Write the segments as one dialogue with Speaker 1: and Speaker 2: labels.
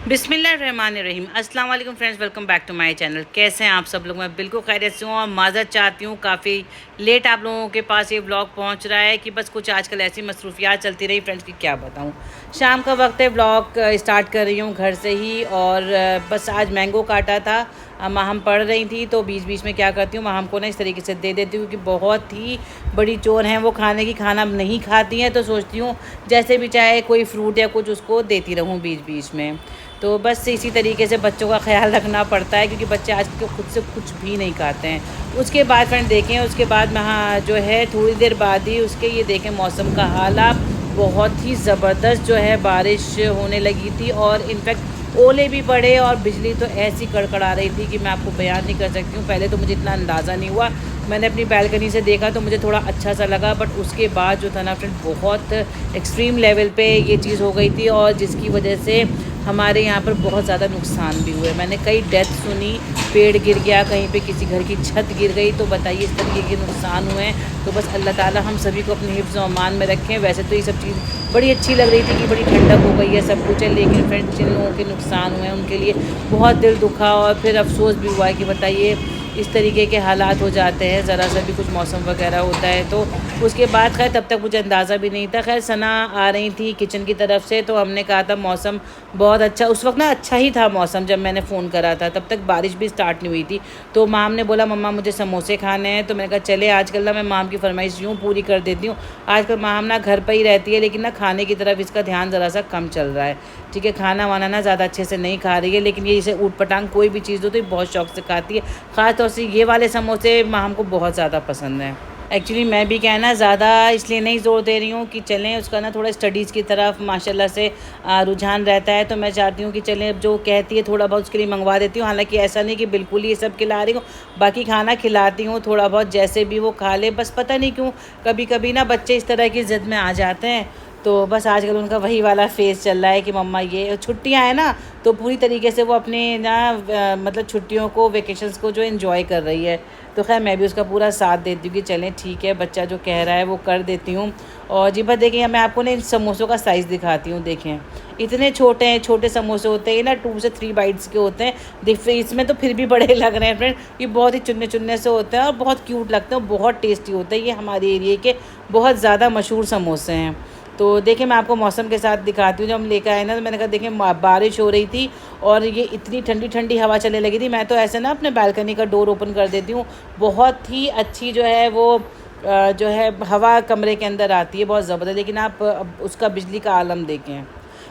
Speaker 1: बिस्मिल्लाहिर्रहमानिर्रहीम। अस्सलाम वालेकुम friends, welcome back to my channel. कैसे हैं आप सब लोग? मैं बिल्कुल खैरियत से हूँ और माज़रत चाहती हूँ काफ़ी लेट आप लोगों के पास ये व्लॉग पहुँच रहा है कि बस कुछ आजकल ऐसी मसरूफियात चलती रही फ्रेंड्स की क्या बताऊँ। शाम का वक्त है, व्लॉग स्टार्ट कर रही हूँ घर से ही। और बस आज मैंगो काटा था, हम पढ़ रही थी तो बीच बीच में क्या करती हूँ माहम को ना इस तरीके से दे देती हूँ कि बहुत ही बड़ी चोर हैं वो, खाने की खाना नहीं खाती हैं, तो सोचती हूँ जैसे भी चाहे कोई फ्रूट या कुछ उसको देती रहूँ बीच बीच में। तो बस इसी तरीके से बच्चों का ख्याल रखना पड़ता है क्योंकि बच्चे आज के खुद से कुछ भी नहीं खाते हैं। उसके बाद फ्रेंड देखें, उसके बाद में हाँ जो है थोड़ी देर बाद ही उसके ये देखें मौसम का हाल आप, बहुत ही ज़बरदस्त जो है बारिश होने लगी थी और इनफैक्ट ओले भी पड़े और बिजली तो ऐसी कड़कड़ा रही थी कि मैं आपको बयान नहीं कर सकती हूँ। पहले तो मुझे इतना अंदाज़ा नहीं हुआ, मैंने अपनी बैल्कनी से देखा तो मुझे थोड़ा अच्छा सा लगा, बट उसके बाद जो था ना फ्रेंड बहुत एक्सट्रीम लेवल पे ये चीज़ हो गई थी और जिसकी वजह से हमारे यहाँ पर बहुत ज़्यादा नुकसान भी हुए। मैंने कई डेथ सुनी, पेड़ गिर गया, कहीं पे किसी घर की छत गिर गई, तो बताइए इस तरीके के नुकसान हुए हैं। तो बस अल्लाह ताला हम सभी को अपने हिफ्ज़ व अमान में रखें। वैसे तो ये सब चीज़ बड़ी अच्छी लग रही थी कि बड़ी ठंडक हो गई है सब कुछ है, लेकिन फ्रेंड्स जिन लोगों के नुकसान हुए हैं उनके लिए बहुत दिल दुखा और फिर अफसोस भी हुआ है कि बताइए इस तरीके के हालात हो जाते हैं, ज़रा सा भी कुछ मौसम वगैरह होता है तो। उसके बाद खैर तब तक मुझे अंदाज़ा भी नहीं था। खैर सना आ रही थी किचन की तरफ से तो हमने कहा था मौसम बहुत अच्छा, उस वक्त ना अच्छा ही था मौसम जब मैंने फ़ोन करा था, तब तक बारिश भी स्टार्ट नहीं हुई थी। तो माम ने बोला मम्मा मुझे समोसे खाने हैं, तो मैंने कहा चले आजकल ना मैं माम की फरमाइश यूँ पूरी कर देती हूँ। आजकल माम ना घर पर ही रहती है लेकिन ना खाने की तरफ इसका ध्यान ज़रा सा कम चल रहा है। ठीक है, खाना वाना ना ज़्यादा अच्छे से नहीं खा रही है, लेकिन ये इसे ऊट पटांग कोई भी चीज़ दो तो ये बहुत शौक से खाती है। ख़ास तौर से ये वाले समोसे माम को बहुत ज़्यादा पसंद हैं। एक्चुअली मैं भी क्या है ना ज़्यादा इसलिए नहीं ज़ोर दे रही हूँ कि चलें, उसका ना थोड़ा स्टडीज़ की तरफ माशाल्लाह से रुझान रहता है, तो मैं चाहती हूँ कि चलें अब जो कहती है थोड़ा बहुत उसके लिए मंगवा देती हूँ। हालांकि ऐसा नहीं कि बिल्कुल ही ये सब खिला रही हूँ, बाकी खाना खिलाती हूँ थोड़ा बहुत जैसे भी वो खा ले। बस पता नहीं क्यों कभी कभी ना बच्चे इस तरह की ज़िद में आ जाते हैं, तो बस आजकल उनका वही वाला फेज़ चल रहा है कि मम्मा ये छुट्टियाँ हैं ना, तो पूरी तरीके से वो अपने ना मतलब छुट्टियों को, वेकेशंस को जो एंजॉय कर रही है। तो खैर मैं भी उसका पूरा साथ देती हूँ कि चलें ठीक है, बच्चा जो कह रहा है वो कर देती हूँ। और जी बस देखिए मैं आपको ना इन समोसों का साइज़ दिखाती हूँ। देखें इतने छोटे हैं, छोटे समोसे होते हैं ना 2 से 3 बाइट्स के होते हैं। देखिए इसमें तो फिर भी बड़े लग रहे हैं फ्रेंड, ये बहुत ही चुन्ने चुन्ने से होते हैं और बहुत क्यूट लगते हैं, बहुत टेस्टी होते हैं। ये हमारे एरिए के बहुत ज़्यादा मशहूर समोसे हैं। तो देखिए मैं आपको मौसम के साथ दिखाती हूँ। जब हम लेकर आए ना तो मैंने कहा देखिए बारिश हो रही थी और ये इतनी ठंडी ठंडी हवा चलने लगी थी। मैं तो ऐसे ना अपने बालकनी का डोर ओपन कर देती हूँ, बहुत ही अच्छी जो है वो जो है हवा कमरे के अंदर आती है, बहुत ज़बरदस्त। लेकिन आप अब उसका बिजली का आलम देखें।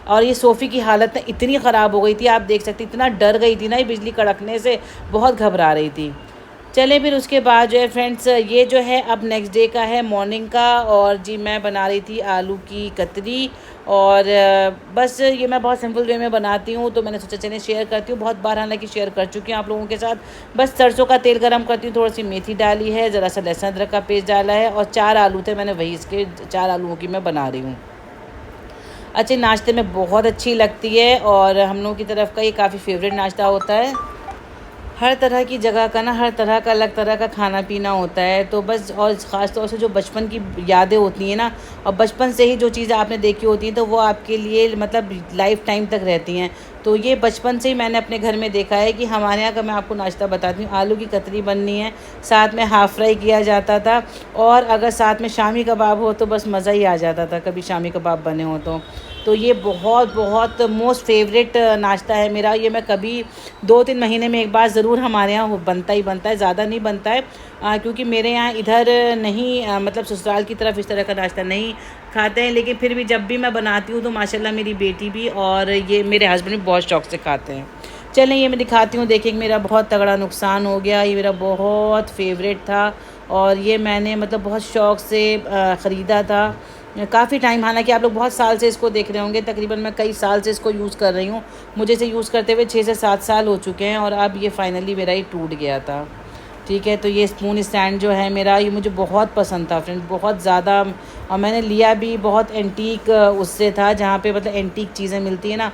Speaker 1: और ये सोफ़ी की हालत ना इतनी ख़राब हो गई थी, आप देख सकती, इतना डर गई थी ना ये बिजली कड़कने से, बहुत घबरा रही थी। चलें फिर उसके बाद जो है फ्रेंड्स ये जो है अब नेक्स्ट डे का है, मॉर्निंग का। और जी मैं बना रही थी आलू की कतरी और बस ये मैं बहुत सिंपल वे में बनाती हूँ, तो मैंने सोचा चलिए शेयर करती हूँ। बहुत बार हालांकि शेयर कर चुकी हूँ आप लोगों के साथ। बस सरसों का तेल गरम करती हूँ, थोड़ी सी मेथी डाली है, ज़रा सा लहसुन अदरक का पेस्ट डाला है और 4 आलू थे, मैंने वही इसके 4 आलूओं की मैं बना रही हूँ। अच्छे नाश्ते में बहुत अच्छी लगती है और हम लोगों की तरफ का ये काफ़ी फेवरेट नाश्ता होता है। हर तरह की जगह का ना हर तरह का अलग तरह का खाना पीना होता है, तो बस और ख़ास तौर से जो बचपन की यादें होती हैं ना, और बचपन से ही जो चीज़ें आपने देखी होती हैं तो वो आपके लिए मतलब लाइफ टाइम तक रहती हैं। तो ये बचपन से ही मैंने अपने घर में देखा है कि हमारे यहाँ का मैं आपको नाश्ता बताती हूँ, आलू की कतरी बननी है, साथ में हाफ़ फ्राई किया जाता था और अगर साथ में शामी कबाब हो तो बस मज़ा ही आ जाता था, कभी शामी कबाब बने हो तो ये बहुत बहुत मोस्ट फेवरेट नाश्ता है मेरा। ये मैं कभी 2-3 महीने में एक बार ज़रूर हमारे यहाँ बनता ही बनता है, ज़्यादा नहीं बनता है क्योंकि मेरे यहाँ इधर नहीं मतलब ससुराल की तरफ इस तरह का नाश्ता नहीं खाते हैं, लेकिन फिर भी जब भी मैं बनाती हूँ तो माशाल्लाह मेरी बेटी भी और ये मेरे हस्बैंड भी बहुत शौक़ से खाते हैं। चलें ये मैं दिखाती हूँ। देखिए मेरा बहुत तगड़ा नुकसान हो गया, ये मेरा बहुत फेवरेट था और ये मैंने मतलब बहुत शौक़ से ख़रीदा था काफ़ी टाइम। हालांकि आप लोग बहुत साल से इसको देख रहे होंगे, तकरीबन मैं कई साल से इसको यूज़ कर रही हूँ, मुझे इसे यूज़ करते हुए 6 से 7 साल हो चुके हैं और अब ये फ़ाइनली मेरा ही टूट गया था। ठीक है। तो ये स्पून स्टैंड जो है मेरा, ये मुझे बहुत पसंद था फ्रेंड, बहुत ज़्यादा। और मैंने लिया भी बहुत एंटीक उससे था, जहाँ पे मतलब एंटीक चीज़ें मिलती है ना,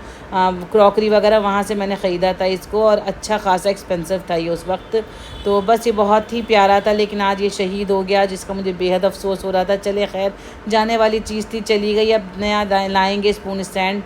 Speaker 1: क्रॉकरी वगैरह, वहाँ से मैंने ख़रीदा था इसको। और अच्छा खासा एक्सपेंसिव था ये उस वक्त। तो बस ये बहुत ही प्यारा था, लेकिन आज ये शहीद हो गया, जिसका मुझे बेहद अफसोस हो रहा था। चले खैर, जाने वाली चीज़ थी, चली गई। अब नया लाएंगे स्पून स्टैंड।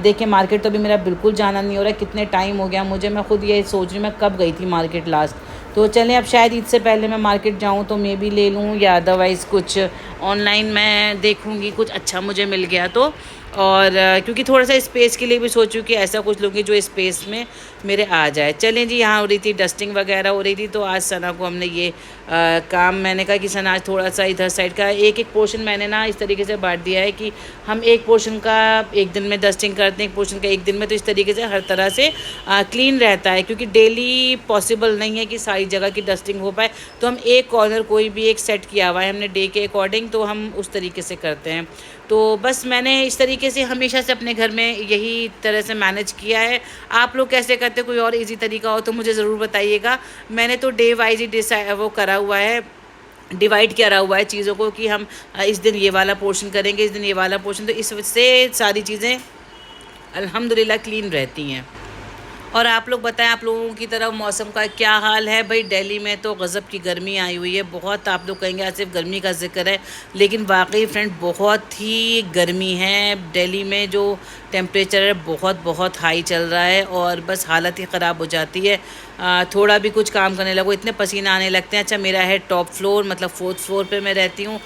Speaker 1: देखिए मार्केट तो अभी मेरा बिल्कुल जाना नहीं हो रहा है, कितने टाइम हो गया मुझे, मैं खुद ये सोच रही हूँ मैं कब गई थी मार्केट लास्ट। तो चलें, अब शायद ईद से पहले मैं मार्केट जाऊँ तो मे बी ले लूँ, या अदरवाइज़ कुछ ऑनलाइन मैं देखूँगी, कुछ अच्छा मुझे मिल गया तो। और क्योंकि थोड़ा सा स्पेस के लिए भी सोचूं कि ऐसा कुछ लूँगी जो स्पेस में मेरे आ जाए। चलें जी, यहाँ हो रही थी डस्टिंग वगैरह हो रही थी, तो आज सना को हमने ये काम, मैंने कहा कि सना आज थोड़ा सा इधर साइड का एक एक पोर्शन मैंने ना इस तरीके से बांट दिया है कि हम एक पोर्शन का एक दिन में डस्टिंग करते हैं, एक पोर्शन का एक दिन में। तो इस तरीके से हर तरह से क्लीन रहता है, क्योंकि डेली पॉसिबल नहीं है कि सारी जगह की डस्टिंग हो पाए। तो हम एक कॉर्नर कोई भी एक सेट किया हुआ है हमने डे के अकॉर्डिंग, तो हम उस तरीके से करते हैं। तो बस मैंने इस तरीके से हमेशा से अपने घर में यही तरह से मैनेज किया है। आप लोग कैसे करते, कोई और इजी तरीका हो तो मुझे ज़रूर बताइएगा। मैंने तो डे वाइज ही वो करा हुआ है, डिवाइड करा हुआ है चीज़ों को, कि हम इस दिन ये वाला पोर्शन करेंगे, इस दिन ये वाला पोर्शन। तो इससे सारी चीज़ें अल्हम्दुलिल्लाह क्लीन रहती हैं। और आप लोग बताएं, आप लोगों की तरफ मौसम का क्या हाल है। भाई दिल्ली में तो गज़ब की गर्मी आई हुई है बहुत। आप लोग कहेंगे आज सिर्फ गर्मी का जिक्र है, लेकिन वाकई फ्रेंड बहुत ही गर्मी है। दिल्ली में जो टेम्परेचर है बहुत बहुत हाई चल रहा है, और बस हालत ही ख़राब हो जाती है। थोड़ा भी कुछ काम करने लगो इतने पसीना आने लगते हैं। अच्छा, मेरा है टॉप फ्लोर, मतलब 4th फ्लोर पे मैं रहती हूँ,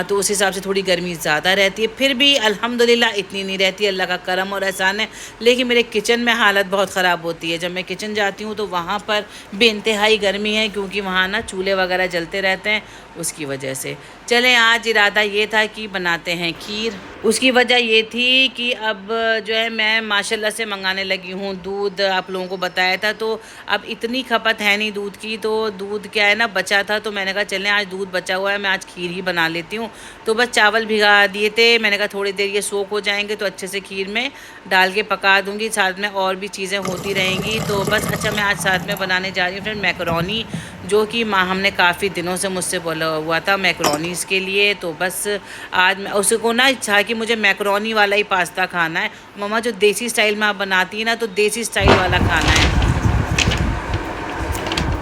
Speaker 1: तो उस हिसाब से थोड़ी गर्मी ज़्यादा रहती है। फिर भी अल्हम्दुलिल्लाह इतनी नहीं रहती, अल्लाह का करम और एहसान है। लेकिन मेरे किचन में हालत बहुत ख़राब होती है। जब मैं किचन जाती हूँ तो वहाँ पर बेइंतहाई गर्मी है, क्योंकि वहाँ ना चूल्हे वगैरह जलते रहते हैं, उसकी वजह से। चलें, आज इरादा ये था कि बनाते हैं खीर। उसकी वजह ये थी कि अब जो है मैं माशाल्लाह से मंगाने लगी हूँ दूध, आप लोगों को बताया था। तो अब इतनी खपत है नहीं दूध की, तो दूध क्या है ना बचा था, तो मैंने कहा चलें आज दूध बचा हुआ है, मैं आज खीर ही बना लेती हूँ। तो बस चावल भिगा दिए थे, मैंने कहा थोड़ी देर ये सोख हो जाएंगे तो अच्छे से खीर में डाल के पका दूँगी, साथ में और भी चीज़ें होती रहेंगी। तो बस अच्छा, मैं आज साथ में बनाने जा रही हूँ फ्रेंड मैकरोनी, जो कि माँ हमने काफ़ी दिनों से मुझसे बोला हुआ था मैकरोनीज़ के लिए। तो बस आज मैं उसको ना इच्छा कि मुझे मैकरोनी वाला ही पास्ता खाना है। मम्मा जो देसी स्टाइल में आप बनाती है ना, तो देसी स्टाइल वाला खाना है।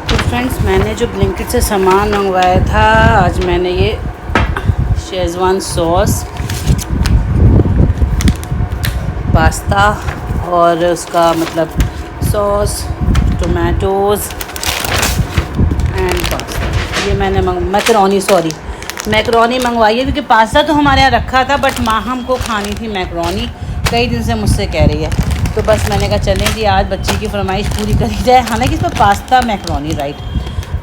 Speaker 1: तो फ्रेंड्स, मैंने जो ब्लिंकिट से सामान मंगवाया था, आज मैंने ये शेज़वान सॉस, पास्ता और उसका मतलब सॉस, टोमेटोज़ एंड पास्ता, ये मैंने मैकरोनी मंगवाई है। क्योंकि पास्ता तो हमारे यहाँ रखा था, बट माँ हमको खानी थी मैकरोनी, कई दिन से मुझसे कह रही है। तो बस मैंने कहा चलें जी, आज बच्ची की फरमाइश पूरी करी जाए। हालांकि इसमें पास्ता मैकरोनी राइट,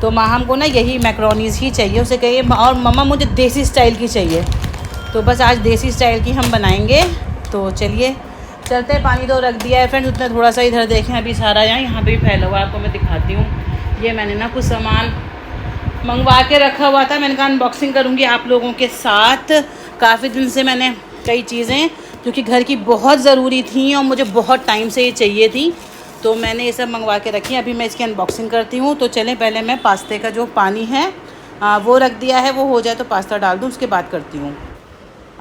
Speaker 1: तो माँ हमको ना यही मैकरोनीज़ ही चाहिए, उसे कहिए और मम्मा मुझे देसी स्टाइल की चाहिए। तो बस आज देसी स्टाइल की हम बनाएंगे। तो चलिए चलते हैं। पानी तो रख दिया है फ्रेंड्स, उतना थोड़ा सा इधर देखें, अभी सारा यहाँ पे भी फैला हुआ है, आपको मैं दिखाती हूँ। ये मैंने ना कुछ सामान मंगवा के रखा हुआ था, मैंने कहा अनबॉक्सिंग करूँगी आप लोगों के साथ। काफ़ी दिन से मैंने कई चीज़ें जो कि घर की बहुत ज़रूरी थी और मुझे बहुत टाइम से ये चाहिए थी, तो मैंने ये सब मंगवा के रखी। अभी मैं इसकी अनबॉक्सिंग करती हूँ। तो चलें, पहले मैं पास्ते का जो पानी है वो रख दिया है, वो हो जाए तो पास्ता डाल दूँ, उसके बाद करती हूँ।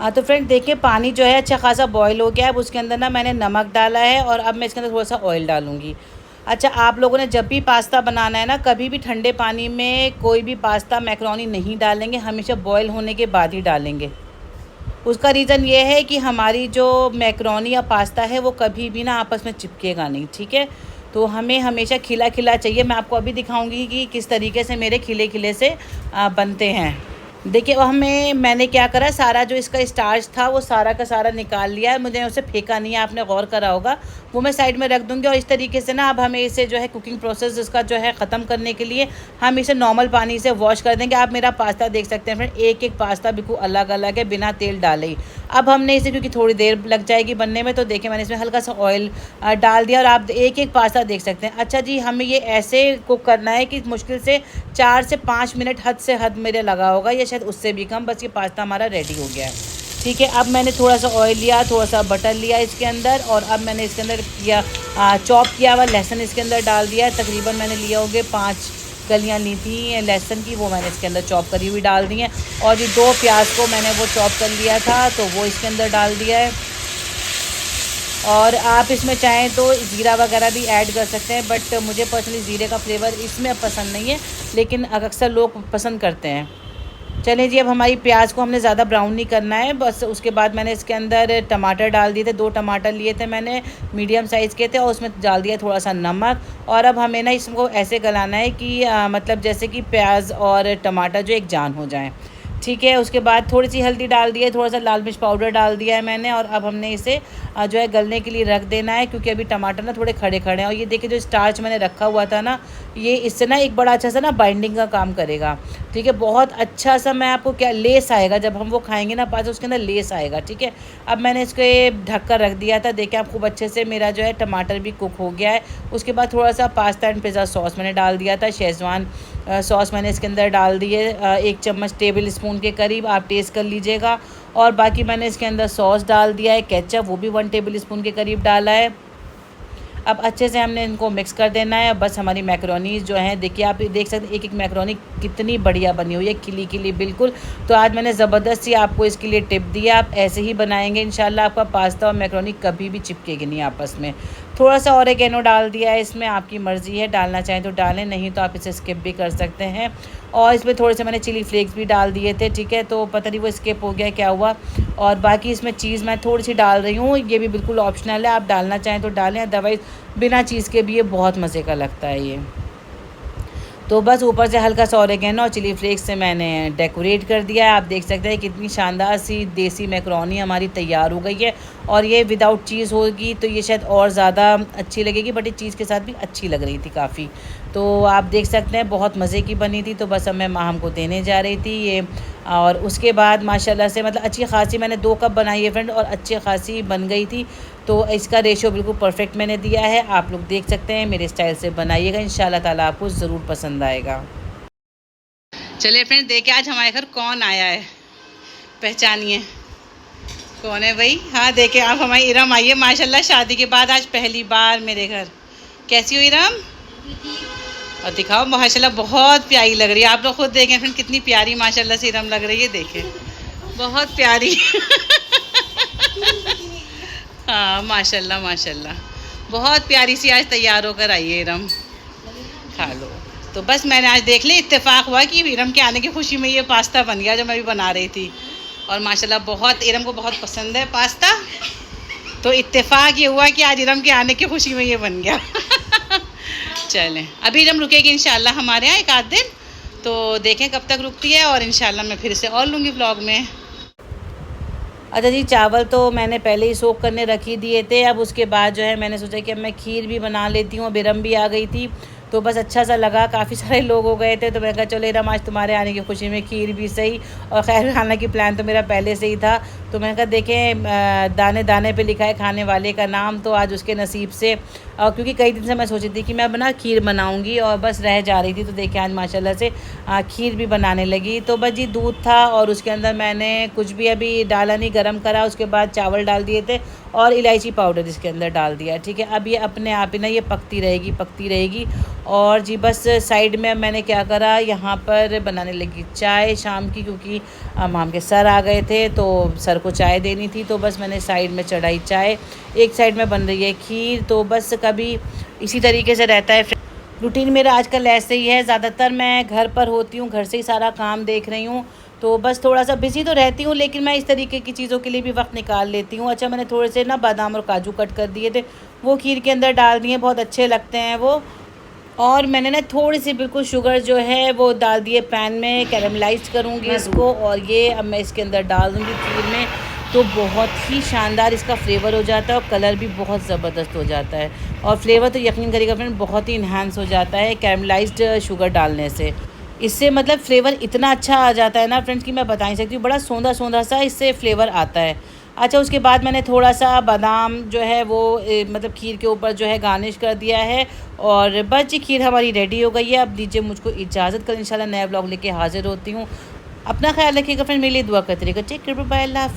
Speaker 1: तो फ्रेंड देखिए, पानी जो है अच्छा खासा बॉयल हो गया है। अब उसके अंदर ना मैंने नमक डाला है, और अब मैं इसके अंदर थोड़ा सा ऑयल डालूँगी। अच्छा, आप लोगों ने जब भी पास्ता बनाना है ना, कभी भी ठंडे पानी में कोई भी पास्ता मैकरोनी नहीं डालेंगे, हमेशा बॉयल होने के बाद ही डालेंगे। उसका रीज़न ये है कि हमारी जो मैकरोनी या पास्ता है वो कभी भी ना आपस में चिपकेगा नहीं, ठीक है। तो हमें हमेशा खिला खिला चाहिए। मैं आपको अभी दिखाऊंगी कि किस तरीके से मेरे खिले खिले से बनते हैं। देखिए, मैंने क्या करा, सारा जो इसका स्टार्च था वो सारा का सारा निकाल लिया है। मुझे उसे फेंका नहीं है, आपने गौर करा होगा। वो मैं साइड में रख दूँगी। और इस तरीके से ना अब हमें इसे जो है कुकिंग प्रोसेस इसका जो है ख़त्म करने के लिए हम इसे नॉर्मल पानी से वॉश कर देंगे। आप मेरा पास्ता देख सकते हैं फ्रेंड, एक एक पास्ता बिल्कुल अलग अलग है, बिना तेल डाले ही। अब हमने इसे, क्योंकि थोड़ी देर लग जाएगी बनने में, तो देखिए मैंने इसमें हल्का सा ऑयल डाल दिया, और आप एक एक पास्ता देख सकते हैं। अच्छा जी, हमें ये ऐसे कुक करना है कि मुश्किल से 4 से 5 मिनट हद से हद मेरे लगा होगा, या शायद उससे भी कम। बस ये पास्ता हमारा रेडी हो गया है, ठीक है। अब मैंने थोड़ा सा ऑयल लिया, थोड़ा सा बटर लिया इसके अंदर, और अब मैंने इसके अंदर किया चॉप किया हुआ लहसुन इसके अंदर डाल दिया है। तकरीबन मैंने लिया होंगे 5 कलियाँ ली थी लहसुन की, वो मैंने इसके अंदर चॉप करी हुई डाल दी हैं। और ये 2 प्याज को मैंने वो चॉप कर लिया था, तो वो इसके अंदर डाल दिया है। और आप इसमें चाहें तो ज़ीरा वगैरह भी ऐड कर सकते हैं, बट मुझे पर्सनली ज़ीरे का फ्लेवर इसमें पसंद नहीं है, लेकिन अक्सर लोग पसंद करते हैं। चलिए जी, अब हमारी प्याज को हमने ज़्यादा ब्राउन नहीं करना है। बस उसके बाद मैंने इसके अंदर टमाटर डाल दिए थे, 2 टमाटर लिए थे मैंने, मीडियम साइज़ के थे, और उसमें डाल दिया थोड़ा सा नमक। और अब हमें ना इसको ऐसे गलाना है कि मतलब जैसे कि प्याज और टमाटर जो एक जान हो जाएँ, ठीक है। उसके बाद थोड़ी सी हल्दी डाल दी है, थोड़ा सा लाल मिर्च पाउडर डाल दिया है मैंने, और अब हमने इसे जो है गलने के लिए रख देना है, क्योंकि अभी टमाटर ना थोड़े खड़े खड़े हैं। और ये देखिए जो स्टार्च मैंने रखा हुआ था ना, ये इससे ना एक बड़ा अच्छा सा ना बाइंडिंग का काम करेगा, ठीक है। बहुत अच्छा सा, मैं आपको क्या, लेस आएगा जब हम वो खाएंगे ना पास्ता, उसके अंदर लेस आएगा, ठीक है। अब मैंने इसको ढक कर रख दिया था। देखिए आप खूब अच्छे से मेरा जो है टमाटर भी कुक हो गया है। उसके बाद थोड़ा सा पास्ता एंड पिज़्ज़ा सॉस मैंने डाल दिया था, शेज़वान सॉस मैंने इसके अंदर डाल दी है, 1 चम्मच टेबल स्पून के करीब, आप टेस्ट कर लीजिएगा। और बाकी मैंने इसके अंदर सॉस डाल दिया है, केचप वो भी 1 टेबल स्पून के करीब डाला है। अब अच्छे से हमने इनको मिक्स कर देना है। बस हमारी मैकरोनीज़ जो हैं, देखिए आप देख सकते हैं एक एक मैकरोनी कितनी बढ़िया बनी हुई है, खिली खिली बिल्कुल। तो आज मैंने ज़बरदस्त सी आपको इसके लिए टिप दिया, आप ऐसे ही बनाएंगे इंशाल्लाह आपका पास्ता और मैकरोनी कभी भी चिपकेगी नहीं आपस में। थोड़ा सा ऑरिगेनो डाल दिया है इसमें, आपकी मर्ज़ी है, डालना चाहें तो डालें, नहीं तो आप इसे स्किप भी कर सकते हैं। और इसमें थोड़े से मैंने चिली फ्लेक्स भी डाल दिए थे, ठीक है। तो पता नहीं वो स्किप हो गया क्या हुआ। और बाकी इसमें चीज़ मैं थोड़ी सी डाल रही हूँ, ये भी बिल्कुल ऑप्शनल है, आप डालना चाहें तो डालें, अदरवाइज़ बिना चीज़ के भी ये बहुत मज़े का लगता है ये। तो बस ऊपर से हल्का सा ऑरिगेनो और चिली फ्लेक्स से मैंने डेकोरेट कर दिया है। आप देख सकते हैं कितनी शानदार सी देसी मैकरोनी हमारी तैयार हो गई है। और ये विदाउट चीज़ होगी तो ये शायद और ज़्यादा अच्छी लगेगी, बट ये चीज़ के साथ भी अच्छी लग रही थी काफ़ी। तो आप देख सकते हैं बहुत मज़े की बनी थी। तो बस अब मैं माहम को देने जा रही थी ये। और उसके बाद माशाल्लाह से मतलब अच्छी खासी मैंने 2 कप बनाई है फ्रेंड, और अच्छी खासी बन गई थी। तो इसका रेशियो बिल्कुल परफेक्ट मैंने दिया है, आप लोग देख सकते हैं। मेरे स्टाइल से बनाइएगा, इंशाल्लाह ताला आपको ज़रूर पसंद आएगा। चलिए फ्रेंड, देखिए आज हमारे घर कौन आया है, पहचानिए कौन है भाई। हाँ देखिए आप, हमारी इरम आई है माशाल्लाह, शादी के बाद आज पहली बार मेरे घर। कैसी हो इरम? और दिखाओ, माशाल्लाह बहुत प्यारी लग रही है। आप लोग खुद देखें फ्रेंड कितनी प्यारी माशाल्लाह से इरम लग रही है, देखें बहुत प्यारी। हाँ माशाल्लाह माशाल्लाह, बहुत प्यारी सी आज तैयार होकर आई है इरम। खा लो। तो बस मैंने आज देख ली, इत्तेफाक हुआ कि इरम के आने की खुशी में ये पास्ता बन गया जो मैं भी बना रही थी। और माशाल्लाह बहुत इरम को बहुत पसंद है पास्ता, तो इत्तेफाक ये हुआ कि आज इरम के आने की खुशी में ये बन गया। चलें, अभी इरम रुकेगी इंशाल्लाह हमारे यहाँ एक आध दिन, तो देखें कब तक रुकती है, और इंशाल्लाह मैं फिर से और लूँगी व्लॉग में। अच्छा जी, चावल तो मैंने पहले ही सोख करने रख ही दिए थे। अब उसके बाद जो है मैंने सोचा कि अब मैं खीर भी बना लेती हूँ। अब इरम भी आ गई थी, तो बस अच्छा सा लगा, काफ़ी सारे लोग हो गए थे, तो मैंने कहा चलो इरम आज तुम्हारे आने की खुशी में खीर भी सही। और खैर खाने की प्लान तो मेरा पहले से ही था, तो मैंने कहा देखें दाने दाने पे लिखा है खाने वाले का नाम, तो आज उसके नसीब से। और क्योंकि कई दिन से मैं सोची थी कि मैं बना खीर बनाऊंगी और बस रह जा रही थी, तो देखिए आज माशाल्लाह से खीर भी बनाने लगी। तो बस जी दूध था, और उसके अंदर मैंने कुछ भी अभी डाला नहीं, गरम करा, उसके बाद चावल डाल दिए थे और इलायची पाउडर इसके अंदर डाल दिया, ठीक है। अब ये अपने आप ही ना ये पकती रहेगी। और जी बस साइड में मैंने क्या करा, यहाँ पर बनाने लगी चाय शाम की, क्योंकि माम के सर आ गए थे तो सर को चाय देनी थी। तो बस मैंने साइड में चढ़ाई चाय, एक साइड में बन रही है खीर। तो बस कभी इसी तरीके से रहता है रूटीन मेरा आजकल, ऐसे ही है। ज़्यादातर मैं घर पर होती हूँ, घर से ही सारा काम देख रही हूँ, तो बस थोड़ा सा बिज़ी तो रहती हूँ, लेकिन मैं इस तरीके की चीज़ों के लिए भी वक्त निकाल लेती हूँ। अच्छा, मैंने थोड़े से ना बादाम और काजू कट कर दिए थे, वो खीर के अंदर डाल दिए, बहुत अच्छे लगते हैं वो। और मैंने ना थोड़ी सी बिल्कुल शुगर जो है वो डाल दिए पैन में, कैरमलाइज करूँगी इसको, और ये अब मैं इसके अंदर डाल दूँगी खीर में। तो बहुत ही शानदार इसका फ्लेवर हो जाता है, और कलर भी बहुत ज़बरदस्त हो जाता है, और फ्लेवर तो यकीन करिएगा फ्रेंड बहुत ही इन्हांस हो जाता है कैरमलाइज्ड शुगर डालने से। इससे मतलब फ्लेवर इतना अच्छा आ जाता है ना फ्रेंड्स कि मैं बता नहीं सकती हूँ, बड़ा सौंधा सौंधा सा इससे फ्लेवर आता है। अच्छा, उसके बाद मैंने थोड़ा सा बादाम जो है वो मतलब खीर के ऊपर जो है गार्निश कर दिया है, और बस जी खीर हमारी रेडी हो गई है। अब दीजिए मुझको इजाज़त, कल इंशाल्लाह नया ब्लॉग लेके हाजिर होती हूँ। अपना ख्याल रखिएगा फ्रेंड, मेरे लिए दुआ करते रहिएगा। टेक केयर, बाय, अल्लाह।